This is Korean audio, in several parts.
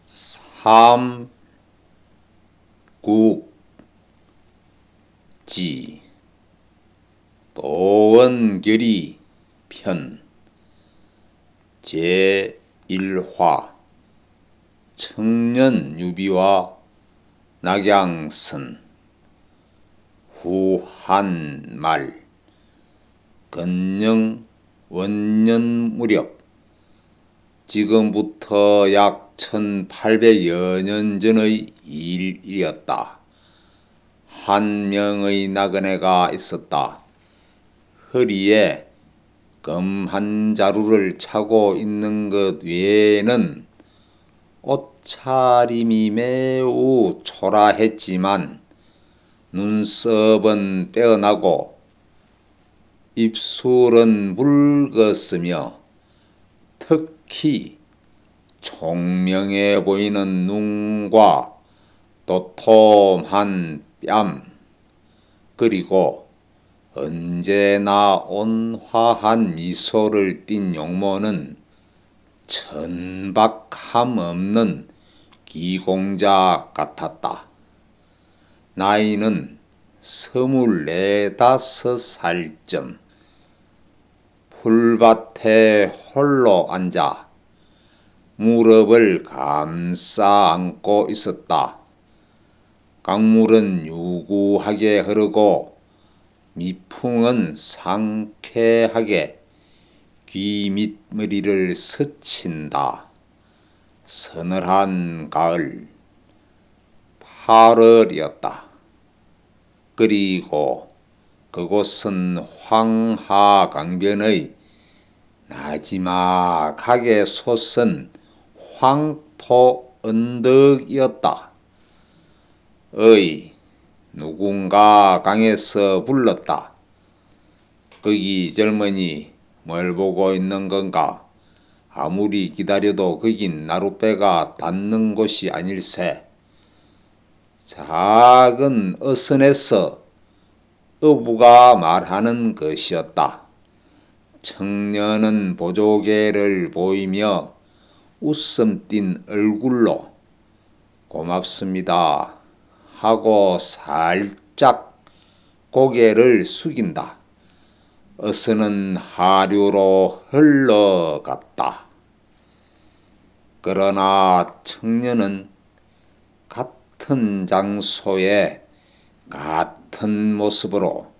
삼국지 도원결의 편 제1화 청년유비와 낙양선 후한말 건녕 원년 무렵 지금부터 약 1800여 년 전의 일이었다. 한 명의 나그네가 있었다. 허리에 금 한 자루를 차고 있는 것 외에는 옷차림이 매우 초라했지만 눈썹은 빼어나고 입술은 묽었으며 특히 총명해 보이는 눈과 도톰한 뺨 그리고 언제나 온화한 미소를 띤 용모는 천박함 없는 기공자 같았다. 나이는 24~25살쯤 풀밭에 홀로 앉아 무릎을 감싸 안고 있었다. 강물은 유구하게 흐르고 미풍은 상쾌하게 귀 밑머리를 스친다. 서늘한 가을 8월이었다. 그리고 그곳은 황하강변의 나지막하게 솟은 황토 언덕이었다. 누군가 강에서 불렀다. 거기 젊은이 뭘 보고 있는 건가? 아무리 기다려도 거긴 나룻배가 닿는 곳이 아닐세. 작은 어선에서 어부가 말하는 것이었다. 청년은 보조개를 보이며 웃음 띤 얼굴로 고맙습니다 하고 살짝 고개를 숙인다. 어선은 하류로 흘러갔다. 그러나 청년은 같은 장소에 같은 모습으로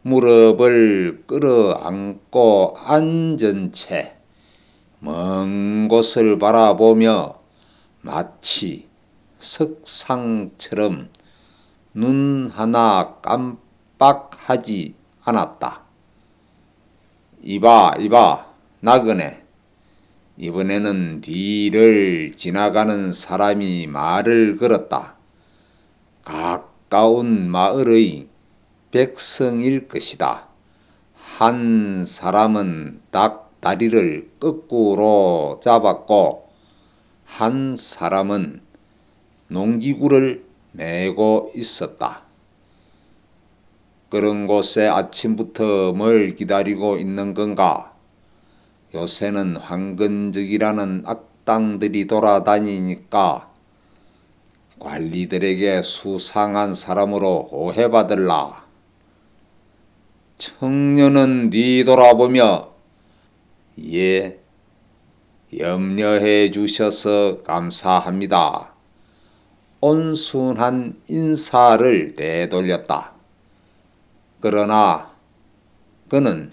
무릎을 끌어안고 앉은 채 먼 곳을 바라보며 마치 석상처럼 눈 하나 깜빡하지 않았다. 이봐 나그네. 이번에는 뒤를 지나가는 사람이 말을 걸었다. 가까운 마을의 백성일 것이다. 한 사람은 닭 다리를 거꾸로 잡았고 한 사람은 농기구를 메고 있었다. 그런 곳에 아침부터 뭘 기다리고 있는 건가? 요새는 황건적이라는 악당들이 돌아다니니까 관리들에게 수상한 사람으로 오해받을라. 청년은 뒤돌아보며 예, 염려해 주셔서 감사합니다. 온순한 인사를 되돌렸다. 그러나 그는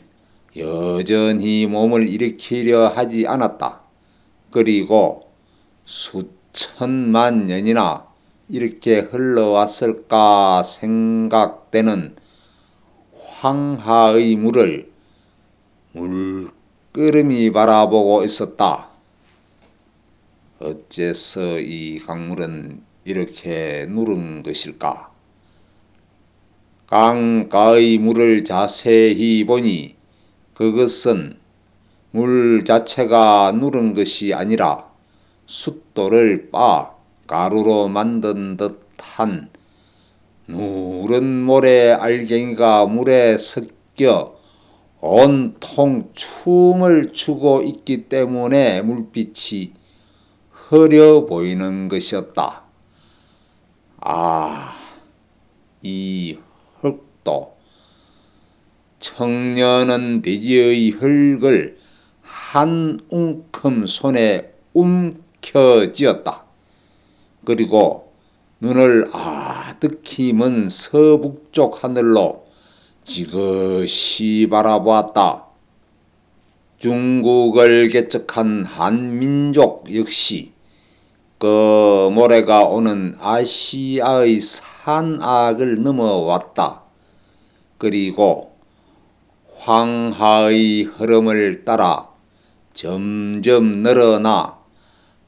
여전히 몸을 일으키려 하지 않았다. 그리고 수천만 년이나 이렇게 흘러왔을까 생각되는 황하의 물을 물끄러미 바라보고 있었다. 어째서 이 강물은 이렇게 누른 것일까? 강가의 물을 자세히 보니 그것은 물 자체가 누른 것이 아니라 숫돌을 빻아 가루로 만든 듯한 누런 모래 알갱이가 물에 섞여 온통 춤을 추고 있기 때문에 물빛이 흐려 보이는 것이었다. 아, 이 흙도 청년은 돼지의 흙을 한 움큼 손에 움켜쥐었다. 그리고 눈을 아득히 먼 서북쪽 하늘로 지그시 바라보았다. 중국을 개척한 한민족 역시 그 모래가 오는 아시아의 산악을 넘어왔다. 그리고 황하의 흐름을 따라 점점 늘어나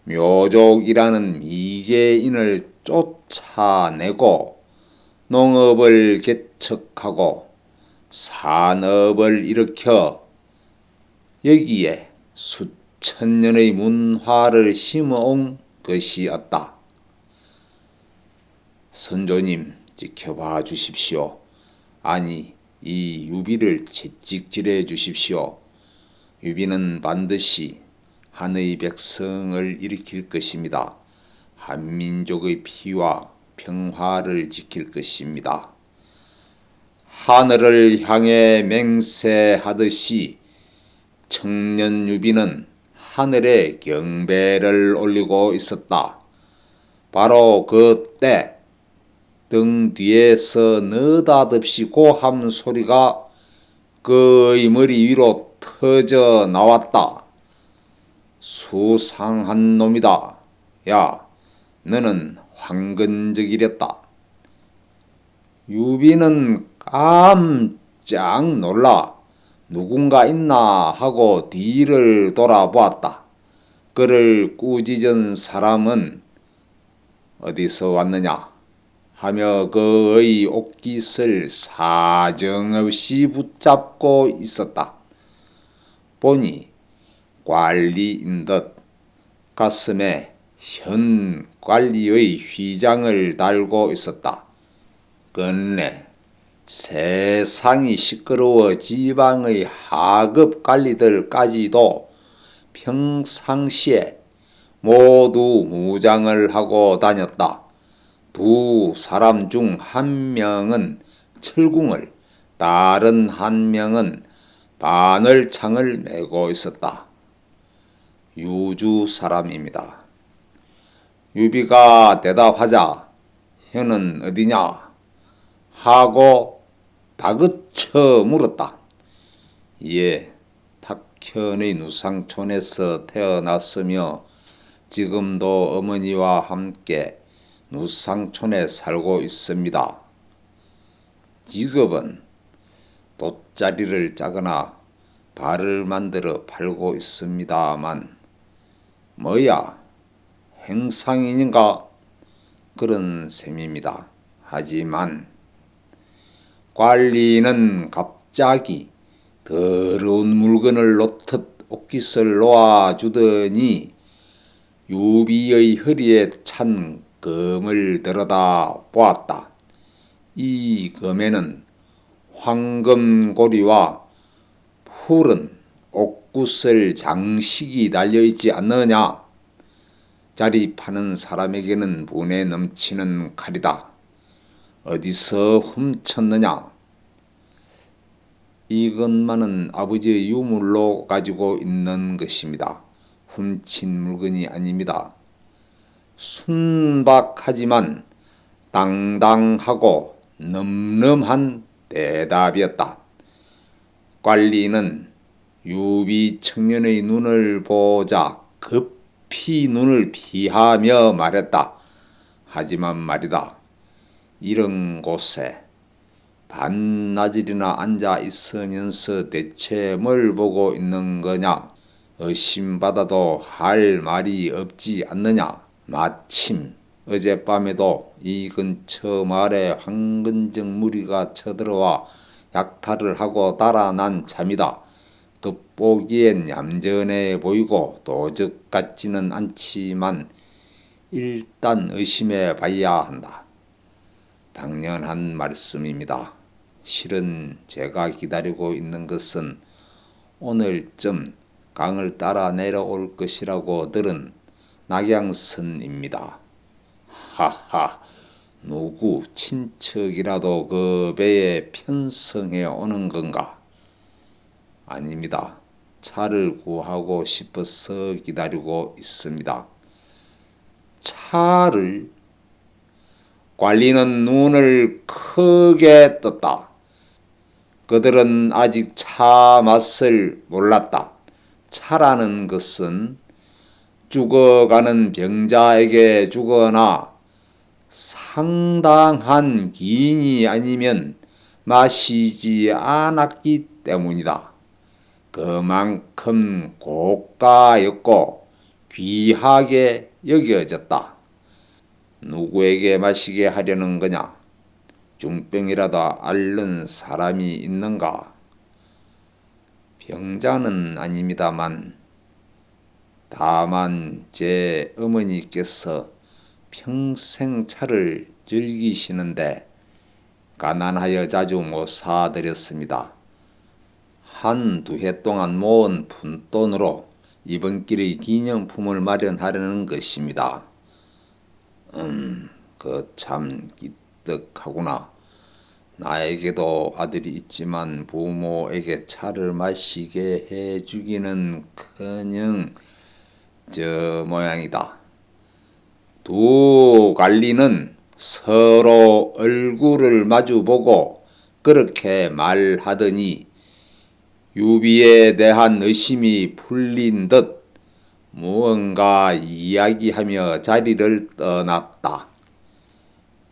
묘족이라는 미개인을 쫓아내고 농업을 개척하고 산업을 일으켜 여기에 수천 년의 문화를 심어온 것이었다. 선조님, 지켜봐 주십시오. 아니, 이 유비를 채찍질해 주십시오. 유비는 반드시 한의 백성을 일으킬 것입니다. 한민족의 피와 평화를 지킬 것입니다. 하늘을 향해 맹세하듯이 청년 유비는 하늘에 경배를 올리고 있었다. 바로 그때 등 뒤에서 느닷없이 고함 소리가 그의 머리 위로 터져 나왔다. 수상한 놈이다. 야, 너는 황건적이랬다. 유비는 깜짝 놀라 누군가 있나 하고 뒤를 돌아보았다. 그를 꾸짖은 사람은 어디서 왔느냐 하며 그의 옷깃을 사정없이 붙잡고 있었다. 보니 관리인 듯 가슴에 현 관리의 휘장을 달고 있었다. 근래 세상이 시끄러워 지방의 하급 관리들까지도 평상시에 모두 무장을 하고 다녔다. 두 사람 중 한 명은 철궁을, 다른 한 명은 바늘창을 메고 있었다. 유주 사람입니다. 유비가 대답하자 형은 어디냐 하고 다그쳐 물었다. 예, 탁현의 누상촌에서 태어났으며 지금도 어머니와 함께 누상촌에 살고 있습니다. 직업은 돗자리를 짜거나 발을 만들어 팔고 있습니다만 뭐야 행상인인가 그런 셈입니다. 하지만 관리는 갑자기 더러운 물건을 놓듯 옷깃을 놓아주더니 유비의 허리에 찬 검을 들여다 보았다. 이 검에는 황금고리와 푸른 옥구슬 장식이 달려있지 않느냐. 자리 파는 사람에게는 분에 넘치는 칼이다. 어디서 훔쳤느냐. 이것만은 아버지의 유물로 가지고 있는 것입니다. 훔친 물건이 아닙니다. 순박하지만 당당하고 늠름한 대답이었다. 관리는 유비 청년의 눈을 보자 급히 눈을 피하며 말했다. 하지만 말이다. 이런 곳에 반나절이나 앉아 있으면서 대체 뭘 보고 있는 거냐? 의심받아도 할 말이 없지 않느냐? 마침 어젯밤에도 이 근처 마을에 황건적 무리가 쳐들어와 약탈을 하고 달아난 참이다. 겉보기엔 얌전해 보이고 도적 같지는 않지만 일단 의심해 봐야 한다. 당연한 말씀입니다. 실은 제가 기다리고 있는 것은 오늘쯤 강을 따라 내려올 것이라고 들은 낙양선입니다. 하하, 누구 친척이라도 그 배에 편성해 오는 건가? 아닙니다. 차를 구하고 싶어서 기다리고 있습니다. 차를? 관리는 눈을 크게 떴다. 그들은 아직 차 맛을 몰랐다. 차라는 것은 죽어가는 병자에게 주거나 상당한 기인이 아니면 마시지 않았기 때문이다. 그만큼 고가였고 귀하게 여겨졌다. 누구에게 마시게 하려는 거냐? 중병이라도 앓는 사람이 있는가? 병자는 아닙니다만 다만 제 어머니께서 평생 차를 즐기시는데 가난하여 자주 못 사드렸습니다. 한두 해 동안 모은 푼돈으로 이번 길의 기념품을 마련하려는 것입니다. 그 참 기특하구나. 나에게도 아들이 있지만 부모에게 차를 마시게 해주기는커녕 저 모양이다. 두 관리는 서로 얼굴을 마주보고 그렇게 말하더니 유비에 대한 의심이 풀린 듯 무언가 이야기하며 자리를 떠났다.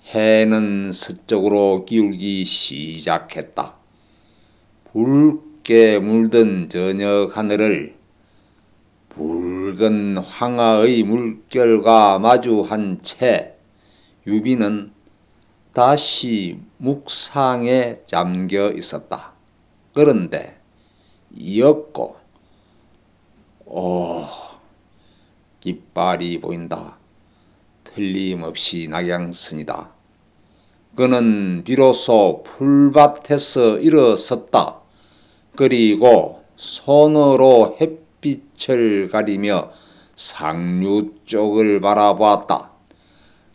해는 서쪽으로 기울기 시작했다. 붉게 물든 저녁 하늘을 붉은 황하의 물결과 마주한 채 유비는 다시 묵상에 잠겨 있었다. 그런데 이었고 깃발이 보인다. 틀림없이 낙양선이다. 그는 비로소 풀밭에서 일어섰다. 그리고 손으로 햇빛을 가리며 상류 쪽을 바라보았다.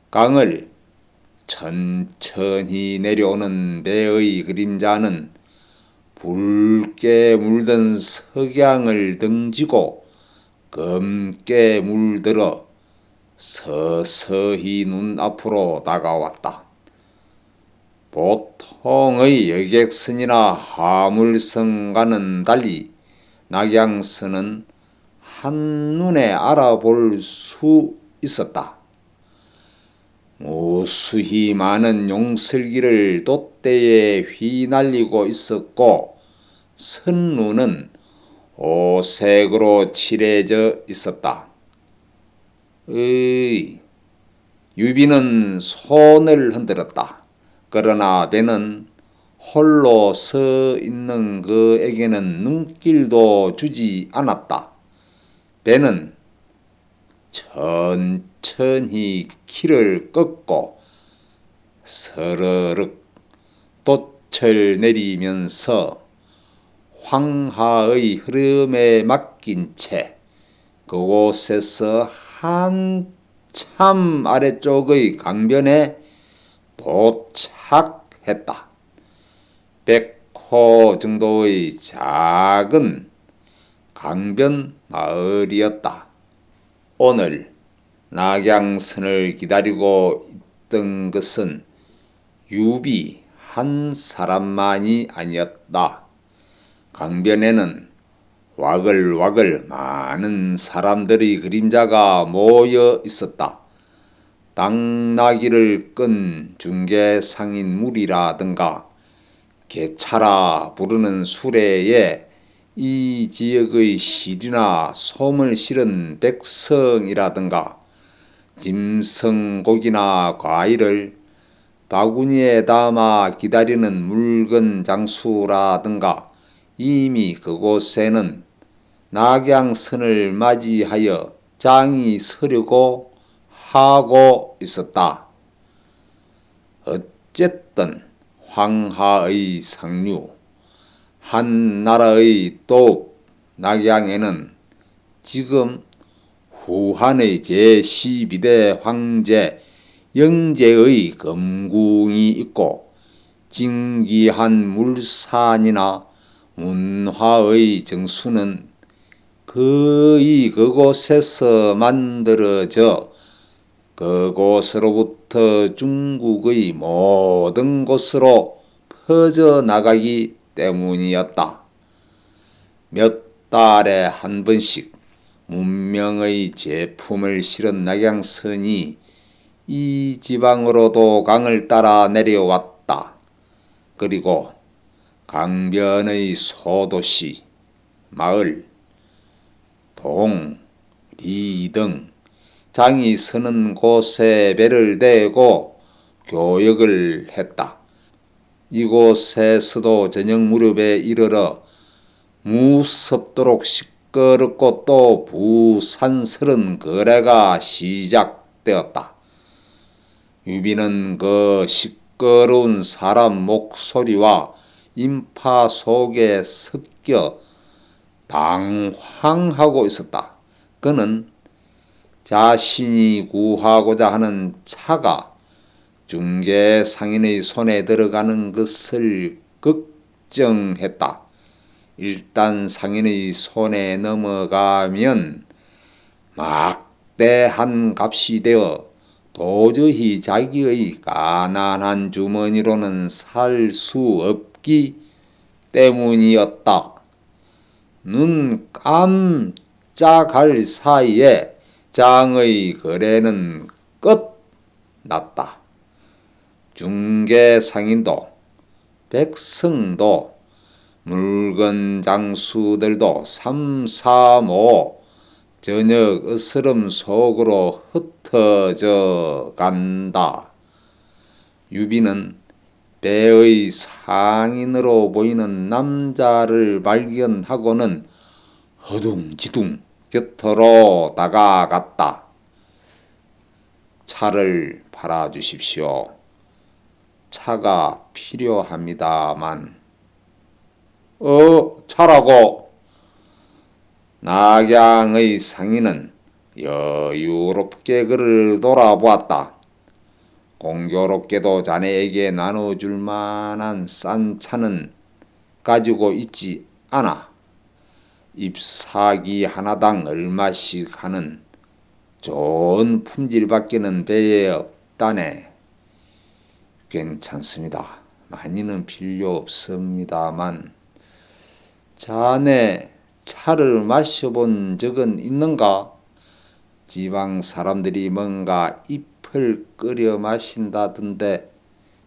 강을 천천히 내려오는 배의 그림자는 붉게 물든 석양을 등지고 검게 물들어 서서히 눈앞으로 다가왔다. 보통의 여객선이나 화물선과는 달리 낙양선은 한눈에 알아볼 수 있었다. 무수히 많은 용설기를 돛대에 휘날리고 있었고 선루는 오색으로 칠해져 있었다. 유비는 손을 흔들었다. 그러나 배는 홀로 서 있는 그에게는 눈길도 주지 않았다. 배는 천천히 키를 꺾고 서르륵 돛을 내리면서 황하의 흐름에 맡긴 채 그곳에서 한참 아래쪽의 강변에 도착했다. 100호 정도의 작은 강변 마을이었다. 오늘 낙양선을 기다리고 있던 것은 유비 한 사람만이 아니었다. 강변에는 와글와글 많은 사람들의 그림자가 모여 있었다. 당나귀를 끈 중개상인 무리라든가 개차라 부르는 수레에 이 지역의 시류나 솜을 실은 백성이라든가 짐승고기나 과일을 바구니에 담아 기다리는 물건 장수라든가 이미 그곳에는 낙양선을 맞이하여 장이 서려고 하고 있었다. 어쨌든 황하의 상류 한 나라의 또 낙양에는 지금 후한의 제12대 황제 영제의 검궁이 있고 진기한 물산이나 문화의 정수는 거의 그곳에서 만들어져 그곳으로부터 중국의 모든 곳으로 퍼져나가기 때문이었다. 몇 달에 한 번씩 문명의 제품을 실은 낙양선이 이 지방으로도 강을 따라 내려왔다. 그리고 강변의 소도시, 마을, 동, 리 등 장이 서는 곳에 배를 대고 교역을 했다. 이곳에서도 저녁 무렵에 이르러 무섭도록 시끄럽고 또 부산스런 거래가 시작되었다. 유비는 그 시끄러운 사람 목소리와 인파 속에 섞여 당황하고 있었다. 그는 자신이 구하고자 하는 차가 중개 상인의 손에 들어가는 것을 걱정했다. 일단 상인의 손에 넘어가면 막대한 값이 되어 도저히 자기의 가난한 주머니로는 살 수 없기 때문이었다. 눈 깜짝할 사이에 장의 거래는 끝났다. 중개 상인도 백성도 물건 장수들도 삼삼오오 저녁 으스름 속으로 흩어져 간다. 유비는 배의 상인으로 보이는 남자를 발견하고는 허둥지둥 곁으로 다가갔다. 차를 팔아주십시오. 차가 필요합니다만. 차라고. 낙양의 상인은 여유롭게 그를 돌아보았다. 공교롭게도 자네에게 나눠줄 만한 싼 차는 가지고 있지 않아. 잎사귀 하나당 얼마씩 하는 좋은 품질밖에는 배에 없다네. 괜찮습니다. 많이는 필요 없습니다만. 자네 차를 마셔본 적은 있는가? 지방 사람들이 뭔가 잎을 끓여 마신다던데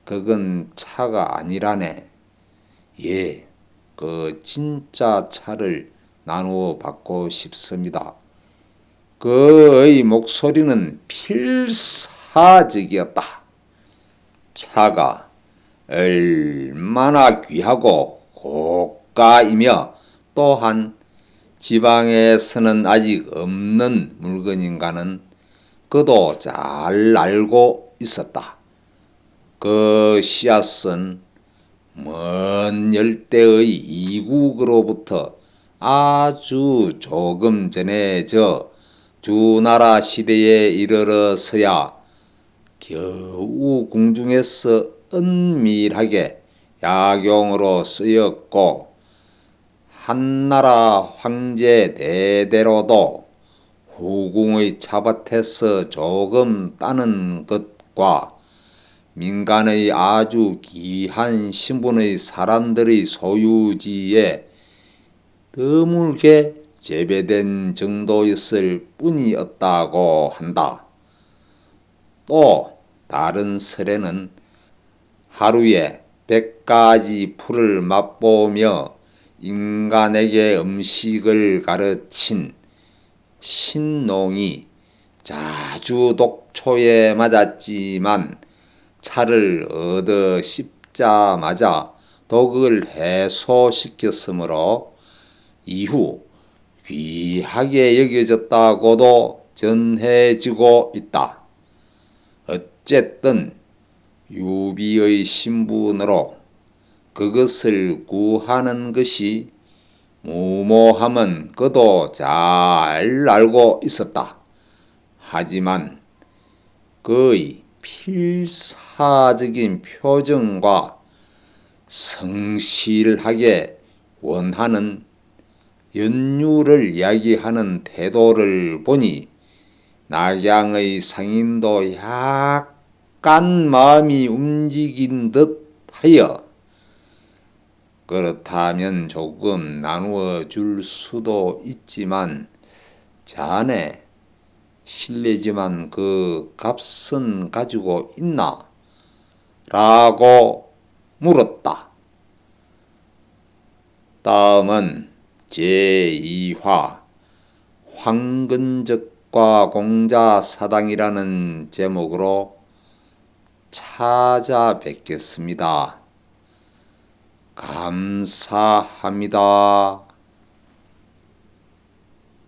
그건 차가 아니라네. 예, 그 진짜 차를 나누어 받고 싶습니다. 그의 목소리는 필사적이었다. 차가 얼마나 귀하고 고가이며 또한 지방에서는 아직 없는 물건인가는 그도 잘 알고 있었다. 그 씨앗은 먼 열대의 이국으로부터 아주 조금 전에 주나라 시대에 이르러서야 겨우 궁중에서 은밀하게 약용으로 쓰였고 한나라 황제 대대로도 후궁의 차밭에서 조금 따는 것과 민간의 아주 귀한 신분의 사람들의 소유지에 드물게 재배된 정도였을 뿐이었다고 한다. 또 다른 설에는 하루에 100가지 풀을 맛보며 인간에게 음식을 가르친 신농이 자주 독초에 맞았지만 차를 얻어 씹자마자 독을 해소시켰으므로 이후 귀하게 여겨졌다고도 전해지고 있다. 어쨌든 유비의 신분으로 그것을 구하는 것이 무모함은 그도 잘 알고 있었다. 하지만 그의 필사적인 표정과 성실하게 원하는 연유를 이야기하는 태도를 보니 낙양의 상인도 약간 마음이 움직인 듯 하여 그렇다면 조금 나누어 줄 수도 있지만 자네 실례지만 그 값은 가지고 있나? 라고 물었다. 다음은 제2화 황근적과 공자사당이라는 제목으로 찾아뵙겠습니다. 감사합니다.